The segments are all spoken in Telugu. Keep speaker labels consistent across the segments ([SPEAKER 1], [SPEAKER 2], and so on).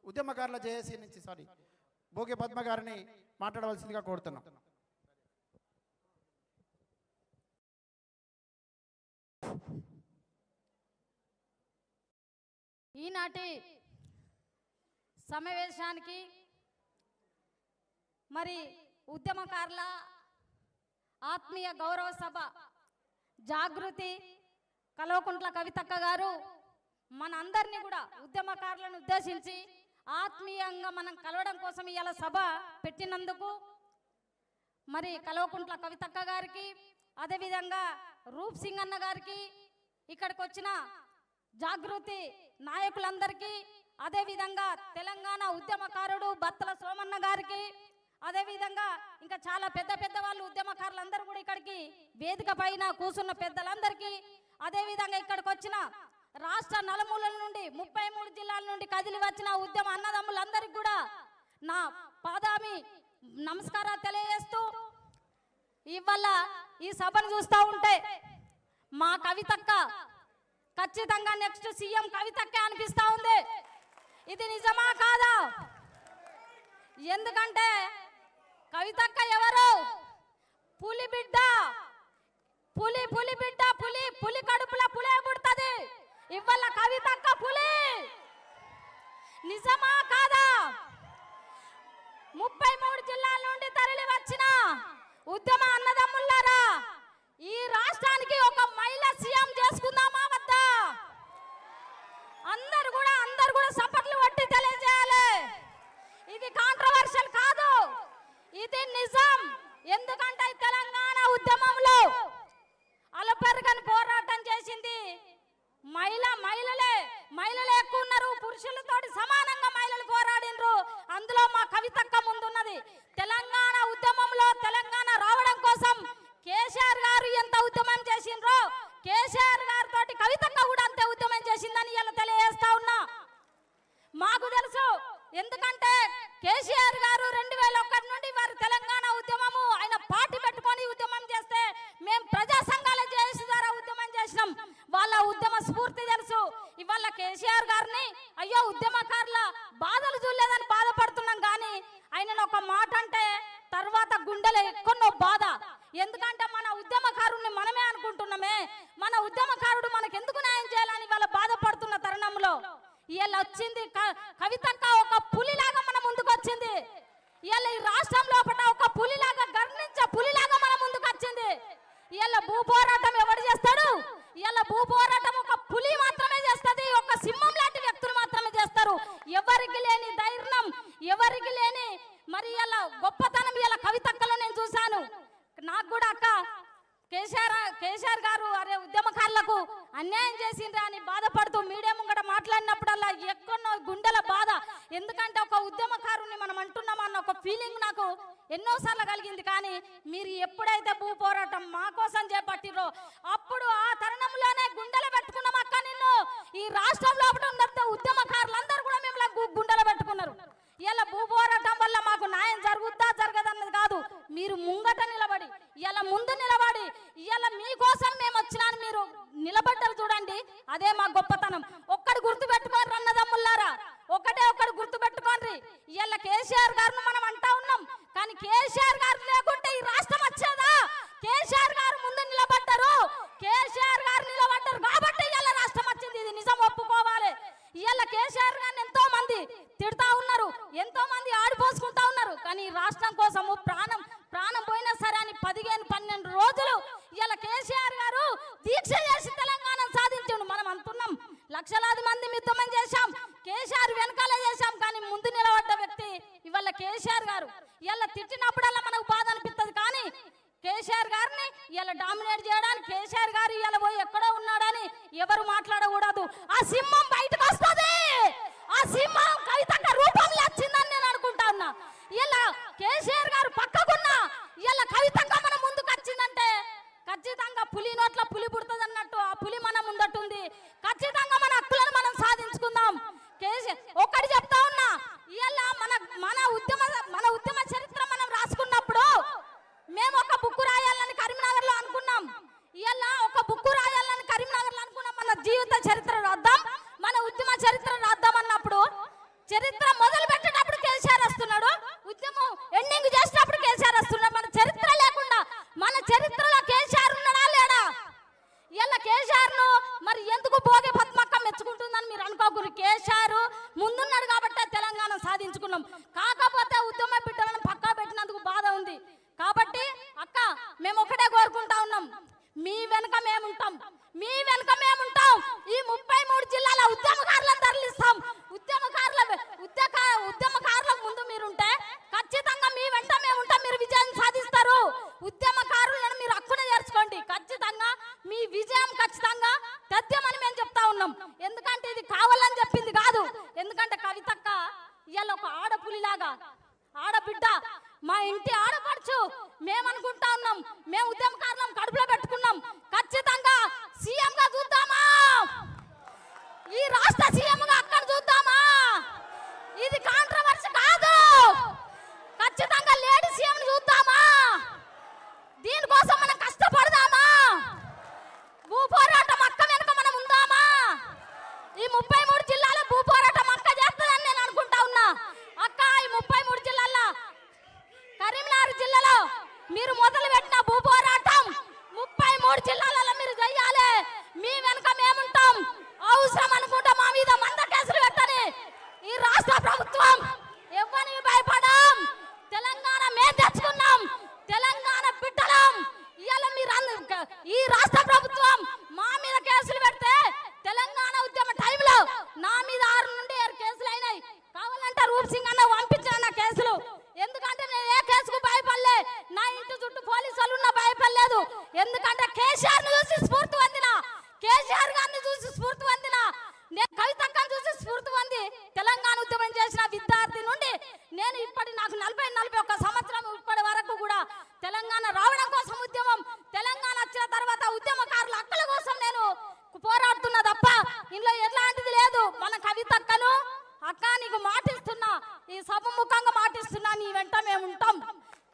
[SPEAKER 1] ఉద్యమకారుల జేఏసీ నుంచి భోగి పద్మ గారిని మాట్లాడవలసిందిగా కోరుతున్నాం.
[SPEAKER 2] ఈనాటి సమావేశానికి మరి ఉద్యమకారుల ఆత్మీయ గౌరవ సభ జాగృతి కల్వకుంట్ల కవితక్క గారు మనందరినీ కూడా ఉద్యమకారులను ఉద్దేశించి ఆత్మీయంగా మనం కలవడం కోసం ఇవాళ సభ పెట్టినందుకు మరి కల్వకుంట్ల కవితక్క గారికి, అదేవిధంగా రూప్ సింగ్ అన్న గారికి, ఇక్కడికి వచ్చిన జాగృతి నాయకులందరికీ, అదేవిధంగా తెలంగాణ ఉద్యమకారుడు బత్తల సోమన్న గారికి, అదేవిధంగా ఇంకా చాలా పెద్ద పెద్ద వాళ్ళు ఉద్యమకారులందరూ కూడా ఇక్కడికి వేదిక పైన కూర్చున్న పెద్దలందరికీ, అదేవిధంగా ఇక్కడికి వచ్చిన రాష్ట్ర నలుమూలల నుండి 33 జిల్లాల నుండి కదిలి వచ్చిన ఉద్యమ అన్నదమ్ములందరికీ కూడా నా పాదామి నమస్కారాలు తెలియజేస్తూ, ఇవాళ ఈ సభను చూస్తూ ఉంటే మా కవితక్క ఖచ్చితంగా నెక్స్ట్ సీఎం కవితక్కే అనిపిస్తా ఉంది. ఇది నిజమా కాదా? ఎందుకంటే కవితక్క ఎవరు? పులి బిడ్డ, పులి పులి బిడ్డ, పులి పులి కడుపుల పులే పుడుతుంది. ఇవాళ కవితక్క పులి. నిజమా కాదా? 33 జిల్లాల నుండి తరలి వచ్చిన ఉద్యమ అన్నదమ్ములారా, ఈ రాష్ట్రానికి ఒక మహిళ సీఎం చేసుకుందామా వద్దా? అందరు కూడా సపర్లు కొట్టి తెలియజేయాలి. ఇది కాంట్రవర్షియల్ కాదు, ఇది నిజం. ఎందుకంటే తెలంగాణ ఉద్యమంలో అలపెరగని పోరాటం చేసింది మహిళలే ఎక్కువ ఉన్నారు. పురుషులతోటి సమానంగా మహిళలు పోరాడినరు. అందులో మా కవితక్క ముందున్నది. తెలంగాణ ఉద్యమంలో తెలంగాణ రావడం కోసం కేసీఆర్ గారు ఎంత ఉద్యమం చేసిండ్రో, కేసీఆర్ గారితో కవితక్క కూడా అంతే ఉద్యమం చేసిందని ఇలా తెలియజేస్తా ఉన్నా. మాకు తెలుసు, ఎందుకంటే కేసీఆర్ గారు 2001 నుండి వారు తెలంగాణ ఉద్యమము ఆయన పార్టీ పెట్టుకొని ఉద్యమం చేస్తే మేము ప్రజా సంఘాల జేఏసీ ద్వారా ఉద్యమం చేసినాం. వాళ్ళ ఉద్యమ స్ఫూర్తి తెలుసు. ఇవాళ కేసీఆర్ గారిని అయ్యో ఉద్యమకారుల బాధలు చూడలేదని బాధపడుతున్నాం, కానీ ఆయన ఒక మాట అంటే తర్వాత గుండెలో ఎక్కడో బాధ. ఎందుకంటే మన ఉద్యమకారుని మనమే అనుకుంటున్నామే, మన ఉద్యమకారుడు మనకు ఎందుకు న్యాయం చేయాలని వాళ్ళ బాధపడుతున్న తరుణంలో ఇవాళ వచ్చింది కవితక్క. ఒక పులిలాగా మన ముందుకు వచ్చింది. ఇవాళ ఈ రాష్ట్రం లోపల ఒక పులిలాగా గర్ణించే పులిలాగా మన ముందుకు వచ్చింది. ఇవాళ భూ పోరాటం ఎవరు చేస్తాడు? ఇవాళ భూ పోరాటం ఒక పులి మాత్రమే చేస్తుంది, ఒక సింహం లాంటి వ్యక్తులు మాత్రమే చేస్తారు. ఎవరికి లేని ధైర్యం, ఎవరికి లేని మరి ఇలా గొప్పతనం ఇలా కవితక్కలో నేను చూశాను. నాకు కూడా అక్క కేసీఆర్ గారు అరే ఉద్యమకారులకు అన్యాయం చేసిండ్రా అని బాధపడుతూ మీడియా ముంగట మాట్లాడినప్పుడల్లా ఎక్కడో గుండెల బాధ. ఎందుకంటే ఒక ఉద్యమకారుని మనం అంటున్నామన్న ఒక ఫీలింగ్ నాకు ఎన్నోసార్లు కలిగింది. కానీ మీరు ఎప్పుడైతే భూ పోరాటం మా కోసం చేపట్టిరో అప్పుడు ఆ తరుణంలోనే గుండెలు పెట్టుకున్నాం అక్క. నిన్ను ఈ రాష్ట్రంలో ఉన్న ఉద్యమకారులందరూ కూడా మేము గుండెలు పెట్టుకున్నారు. ఇలా భూ పోరాటం వల్ల మాకు న్యాయం జరుగుద్దా జరగదన్నది కాదు, మీరు ముంగట నిలబడి ఇలా ముందు నిలబడి ఇలా మీకోసం మేము వచ్చినాను మీరు నిలబడ్డారు చూడండి, అదే మా గొప్పతనం. ఒక్కడు గుర్తు పెట్టుకోండి అన్నదమ్ములారా, ఒక్కడు గుర్తు పెట్టుకోండి. ఇలా కేసీఆర్ గారిని మనం అంటా ఉన్నాం, కానీ కేసీఆర్ గారు లేకుంటే ఈ రాష్ట్రం వచ్చేదా? కేసీఆర్ గారు ముందు నిలబడ్డారు, కేసీఆర్ గారు నిలబడ్డారు కాబట్టి ఇలా రాష్ట్రం వచ్చింది. ఇది నిజం ఒప్పుకోవాలి. ఇవాళ కేసీఆర్ గారిని ఎంతో మంది తిడతా ఉన్నారు, ఎంతో మంది ఆడిపోసుకుంటా ఉన్నారు, కానీ రాష్ట్రం కోసము ప్రాణం పోయినా సరే అని 15-12 రోజులు ఇవాళ కేసీఆర్ గారు దీక్ష చేసి తెలంగాణ సాధించాడు. మనం అంటున్నాం లక్షలాది మంది ఉద్యమం చేశాం, కేసీఆర్ వెనకాలే చేశాం, కానీ ముందు నిలబడ్డ వ్యక్తి ఇవాళ కేసీఆర్ గారు. ఇవాళ తిట్టినప్పుడల్లా మనకు బాధ అనిపిస్తుంది, కానీ కేసీఆర్ గారిని ఇలా డామినేట్ చేయడానికి కేసీఆర్ గారు ఇలా పోయి ఎక్కడో ఉన్నాడని ఎవరు మాట్లాడకూడదు. ఆ సింహం బయటకు వస్తుంది, ఆ సింహం కవితక్క రూపంలో వచ్చిందని నేను అనుకుంటా ఉన్నా. ఇలా కేసీఆర్ గారు పక్కకున్నా ఇలా కవితక్క మన ముందుకు వచ్చిందంటే ఖచ్చితంగా పులి నోట్ల పులి పుడుతుంది అన్నట్టు ఆ పులి మన ముందటుంది. ఖచ్చితంగా మన హక్కులను మనం సాధించుకుందాం. ఒకటి చెప్తా ఉన్నా, ఇలా మన ఉద్యమ చరిత్ర మనం రాసుకున్నప్పుడు మేము ఒక బుక్కు రాయాలని కరీంనగర్ లో అనుకున్నాం. ఇలా ఒక బుక్కు రాయాలని కరీంనగర్ లో అనుకున్నాం. మన జీవిత చరిత్ర రాద్దాం, మన ఉద్యమ చరిత్ర రాద్దాం అన్నప్పుడు చరిత్ర మొదలు పెట్టేటప్పుడు కేసీఆర్ వస్తున్నాడు, ఉద్యమం ఎండింగ్ చేసినప్పుడు కేసీఆర్ వస్తున్నాడు. మన చరిత్ర లేకుండా మన చరిత్రలో కేసీఆర్ ఉన్నాడా లేడా? ఇలా కేసీఆర్ ను మరి ఎందుకు భోగి పద్మక్క మెచ్చుకుంటుందని మీరు అనుకోకూరు. కేసీఆర్ ముందున్నాడు కాబట్టి తెలంగాణ సాధించుకున్నాం. కాకపోతే ఉద్యమ బిడ్డలను పక్కా పెట్టినందుకు బాధ ఉంది. కాబట్టి అక్క మేము ఒకటే కోరుకుంటా ఉన్నాం, మీ వెనుక మేముంటాం, మీ వెనుక మేముంటాం. ఈ 33 జిల్లాల ఉద్యమకారులను తరలిస్తాం. ఉద్యమకారులకు ముందు మీరుంటే ఖచ్చితంగా మీ వెంట మేముంటాం. మీరు విజయం సాధిస్తారు. ఉద్యమకారులను మీరు హక్కున చేర్చుకోండి. ఖచ్చితంగా మీ విజయం ఖచ్చితంగా తథ్యమని మేము చెప్తా ఉన్నాం. ఎందుకంటే ఇది కావాలని చెప్పింది కాదు. ఎందుకంటే కవితక్క ఇవాళ ఒక ఆడపులిలాగా ఆడబిడ్డ, మా ఇంటి ఆడపడుచు. మేము అనుకుంటా ఉన్నాం, మేము ఉద్యమకారులం కడుపులో పెట్టుకున్నాం. ఖచ్చితంగా సీఎం గా చూద్దామా, ఈ రాష్ట్ర సీఎం గా అక్కడ చూద్దామా. ఇది కాంట్రవర్సీ కాదు. ఖచ్చితంగా లేడీ సీఎం చూద్దామా. దీనికోసం మనం కష్టపడదామా. భూ పోరాటం అక్క వెనుక మనం ఉందామా. ఈ 33 జిల్లాలో భూ పోరాటం అక్క చేస్తుందని నేను అనుకుంటా ఉన్నా. అక్క ఈ 33 జిల్లాల్లో కరీంనగర్ జిల్లాలో మీరు మొదలు పెట్టిన భూ పోరాటం 33 జిల్లాలలో మీరు చేయాలి. మీ వెనుక మేముంటాం. అవసరం అనుకుంటా మా మీద మంద కేసులు పెట్టని ఈ రాష్ట్ర ప్రభుత్వం ఎవరిని భయపడం. తెలంగాణ మేము తెచ్చుకున్నాం, తెలంగాణ బిడ్డలం. ఇవాళ మీరు ఈ రాష్ట్ర ప్రభుత్వం మా మీద కేసులు పెడితే తెలంగాణ ఉద్యమ టైంలో నా మీద 6 నుండి 7 కేసులు అయినాయి. కావాలంటే రూప్ సింగ్ అన్న పంపించిన నా కేసులు. ఎందుకంటే నేను ఏ కేసుకు భయపడలే. నా ఇంటి చుట్టూ పోలీసులు ఉన్నా భయపడలేదు. ఎందుకంటే కేసీఆర్ ని చూసి స్ఫూర్తి పొందిన, కేసీఆర్ గారిని చూసి స్ఫూర్తి పొందిన, నేను కవితక్కను చూసి స్ఫూర్తి పొంది తెలంగాణ ఉద్యమం చేసిన విద్యార్థి నుండి నేను ఇప్పటి నాకు 40-41 సంవత్సరం ఇప్పటి వరకు కూడా తెలంగాణ రావడం కోసం ఉద్యమం, తెలంగాణ వచ్చిన తర్వాత ఉద్యమకారుల హక్కుల కోసం నేను పోరాడుతున్నా తప్ప ఇందులో ఎట్లాంటిది లేదు. మన కవితక్కను అక్క నీకు మాటిస్తున్నా, ఈ సభ ముఖంగా మాటిస్తున్నా, నీ వెంట మేము ఉంటాం.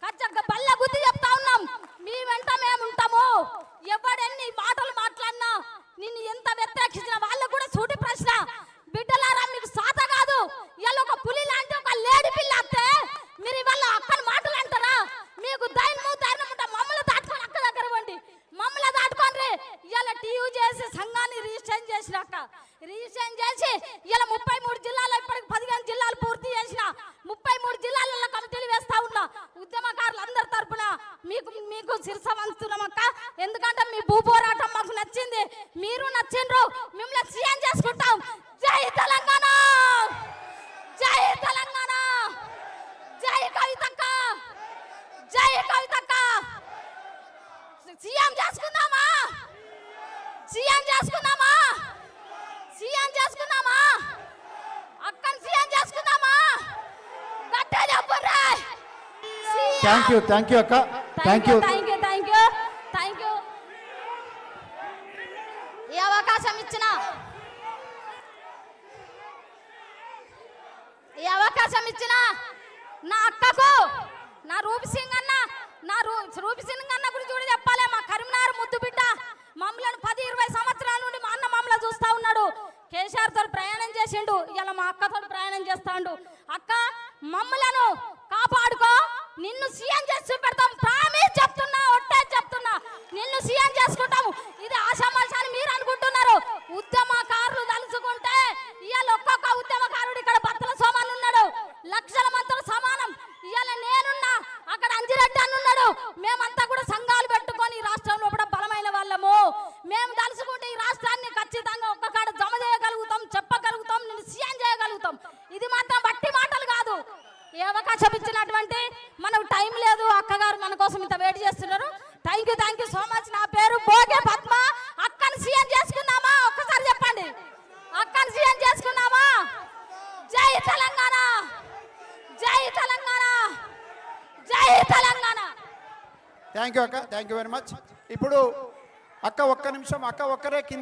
[SPEAKER 2] ఖచ్చితంగా బల్ల బుద్ధి చెప్తా ఉన్నాం, మీ వెంట మేము ఉంటాము. ఎవడెన్ని మాటలు మాట్లాడినా, నిన్ను ఎంత వ్యతిరేకించిన వాళ్ళకు కూడా సూటి ప్రశ్న, బిడ్డలారా మీకు సాత కాదు. ఇవాళ ఒక పులి లాంటి ఒక లేడీ పిల్ల వస్తే మీరు ఇవాళ అక్కని మాటలు అంటారా? మీకు ధైర్యం ఉంటే మమ్మల్ని దాటుకొని అక్క దగ్గర ఇవ్వండి, మమ్మల్ని దాటుకోండి. ఇవాళ టీయూ చేసి సంఘాన్ని రిజిస్ట్రేషన్ చేసినాక రిజిస్ట్రేషన్ చేసి ఇలా 33 జిల్లాలో ఇప్పటికి 15 జిల్లాలు పూర్తి చేసిన 33 జిల్లాలలో కమిటీలు వేస్తా ఉన్నా. ఉద్యమకారులు అందరి తరపున మీకు శిరస వంచుతున్నాం అక్క. ఎందుకంటే మీ భూ పోరాటం మాకు నచ్చింది, మీరు నచ్చిండ్రు. మిమ్మల్ని సీఎం చేసుకుంటాం. జై తెలంగాణ, జై తెలంగాణ, జై కవితక్క, జై కవితక్క. సీఎం చేసుకుందామా, సీఎం చేసుకుందామా, సీఎం చేసుకుందామా, అక్కని సీఎం చేసుకుందామా. గట్టిగా చెప్పుర్రా.
[SPEAKER 1] థ్యాంక్ యూ అక్క, థ్యాంక్ యూ.
[SPEAKER 2] ఈ అవకాశం ఇచ్చిన నా అక్కకు, నా రూప్ సింగ్ అన్న గురించి కూడా చెప్పాలి. మా కరీంనగర్ ముద్దు బిడ్డ, మమ్మల్ని 10-20 సంవత్సరాల నుండి మా అన్న మమ్మల్ని చూస్తా ఉన్నాడు. కేసీఆర్ తో ప్రయాణం చేసిండు, ఇలా మా అక్కతో ప్రయాణం చేస్తాడు. అక్క మమ్మలను కాపాడుకో, నిన్ను సీఎం చేసి చూపెడతాం. ప్రామిస్ చెప్తున్నా, ఒట్టే చెప్తున్నా, నిన్ను సీఎం చేసుకుంటాము. ఇది ఆశామాషాన్ని మీరు అనుకుంటున్నారు. ఉద్యమకారులు తలుచుకుంటే ఇవాళ ఒక్కొక్క ఉద్యమకారుడు ఇక్కడ బత్తల సోమాలు ఉన్నాడు, లక్షల మంతులు సమానం. ఇవాళ నేనున్నా, అక్కడ అంజిరెడ్డి అని ఉన్నాడు. మేమంతా కూడా సంఘాలు పెట్టుకొని ఈ రాష్ట్రంలో కూడా బలమైన వాళ్ళము. మేము తలుచుకుంటే ఈ రాష్ట్రాన్ని ఖచ్చితంగా ఒక్క కాడ జమ చేయగలుగుతాం, చెప్పగలుగుతాం, నేను సీఎం చేయగలుగుతాం. ఇది మాత్రం బట్టి మాటలు కాదు. ఈ అవకాశం ఇచ్చినటువంటి మనకు టైం లేదు, అక్కగారు మన కోసం ఇంత వెయిట్ చేస్తున్నారు. Thank you so much. నా పేరు భోగే పద్మ. అక్కని సీఎం చేసుకున్నామా? ఒక్కసారి చెప్పండి, అక్కని సీఎం చేసుకున్నామా? జై తెలంగాణ, జై తెలంగాణ, జై తెలంగాణ.
[SPEAKER 1] థ్యాంక్ యూ అక్క, థ్యాంక్ యూ వెరీ మచ్. ఇప్పుడు అక్క ఒక్క నిమిషం, అక్క ఒక్కరే కింది